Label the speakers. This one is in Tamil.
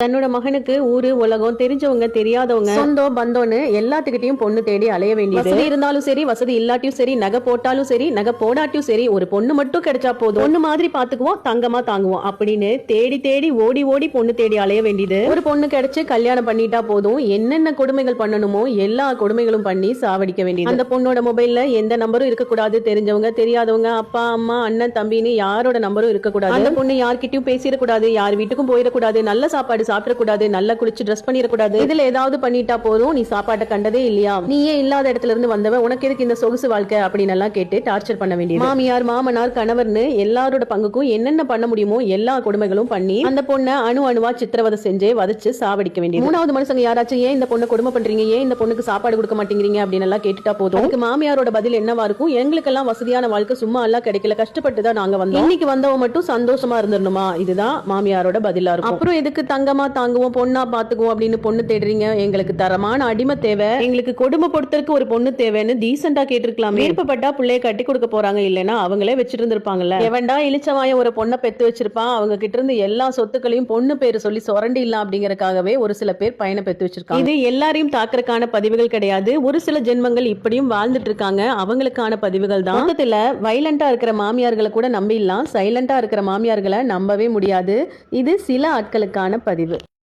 Speaker 1: தன்னோட மகனுக்கு ஊரு உலகம் தெரிஞ்சவங்க தெரியாதவங்க சொந்தம் பந்தோன்னு எல்லாத்துக்கிட்டையும் பொண்ணு தேடி அலைய வேண்டியது. வசதி இருந்தாலும் சரி வசதி இல்லாட்டியும் சரி நகை போட்டாலும் சரி நகை போடாட்டியும் சரி ஒரு பொண்ணு மட்டும் கிடைச்சா போதும், பொண்ணு மாதிரி பாத்துக்குவோம் தங்கமா தாங்குவோம் அப்படின்னு தேடி தேடி ஓடி ஓடி பொண்ணு தேடி அலைய வேண்டியது. ஒரு பொண்ணு கிடைச்சு கல்யாணம் பண்ணிட்டா போதும், என்னென்ன கொடுமைகள் பண்ணணுமோ எல்லா கொடுமைகளும் பண்ணி சாவடிக்க வேண்டியது. அந்த பொண்ணோட மொபைல்ல எந்த நம்பரும் இருக்கக்கூடாது, தெரிஞ்சவங்க தெரியாதவங்க அப்பா அம்மா அண்ணன் தம்பின்னு யாரோட நம்பரும் இருக்கக்கூடாது. அந்த பொண்ணு யார்கிட்டயும் பேசிடக்கூடாது, யார் வீட்டுக்கும் போயிடக்கூடாது, நல்ல சாப்பாடு சாப்பிடக்கூடாது, நல்லா குளிச்சு ட்ரெஸ் பண்ணிடக்கூடாது. இதுல ஏதாவது பண்ணிட்டா போதும் நீ சாப்பாட்டை கண்டதே இல்லையா, நீயே இல்லாத இடத்துல இருந்து வந்தவ, உனக்கு எதுக்கு இந்த சொகுசு வாழ்க்கை அப்படின்னு எல்லாம் கேட்டு டார்ச்சர் பண்ண வேண்டியது. மாமியார் மாமனார் கணவர்னு எல்லாரோட பங்குக்கும் என்னென்ன பண்ண முடியுமோ எல்லா கொடுமைகளும் பண்ணி அந்த பொண்ணை அணுவா சித்திரவதை செஞ்சு வதச்சு சாவடிக்க வேண்டியது. மூணாவது மனுஷங்க யாராச்சும் ஏன் இந்த பொண்ணை கொடுமை பண்றீங்க, ஏன் இந்த பொண்ணுக்கு சாப்பாடு கொடுக்க மாட்டேங்கிறீங்க அப்படின்னு எல்லாம் கேட்டுட்டா போதும் அதுக்கு மாமியாரோட பதில் என்னவா இருக்கும், எங்களுக்கெல்லாம் வசதியான வாழ்க்கை சும்மா எல்லாம் கிடைக்கல, கஷ்டப்பட்டு தான் நாங்க வந்தோம், இன்னைக்கு வந்தவ மட்டும் சந்தோஷமா இருந்துடணுமா, இதுதான் மாமியாரோட பதிலா இருக்கும். அப்புறம் எதுக்கு தங்கமா தாங்குவோம் பொண்ணா பாத்துக்குவோம் அப்படின்னு பொண்ணு தேடுறீங்க, எங்களுக்கு தரமான அடிமை தேவை, எங்களுக்கு கொடுமை பொறுத்தருக்கு ஒரு பொண்ணு தேவைன்னு டீசெண்டா கேட்டிருக்கலாமே. விருப்பப்பட்டா பிள்ளைய கட்டி கொடுக்க போறாங்க, இல்லைன்னா அவங்களே வச்சிட்டு இருந்திருப்பாங்கல்ல. எவன்டா இளிச்சவாய ஒரு பொண்ணை பெத்து வச்சிருப்பான், அவங்க கிட்ட இருந்து எல்லா சொத்துக்களையும் பொண்ணு பேரு சொல்லி சொரண்டி இல்ல அப்படிங்கறக்காகவே ஒரு சில பேர் பையனை பெத்து வச்சிருக்காங்க. இது எல்லாரையும் தாக்குறதுக்கான பதிவுகள் கிடையாது, ஒரு சில ஜென்மங்கள் இப்படியும் வாழ்ந்துட்டு இருக்காங்க, அவங்களுக்கான பதிவுகள் தான். மொத்தத்துல வைலண்டா இருக்கிற மாமியார்களை கூட நம்பிடலாம், சைலண்டா இருக்கிற மாமியார்களை நம்பவே முடியாது. இது சில ஆட்களுக்கான பதிவு.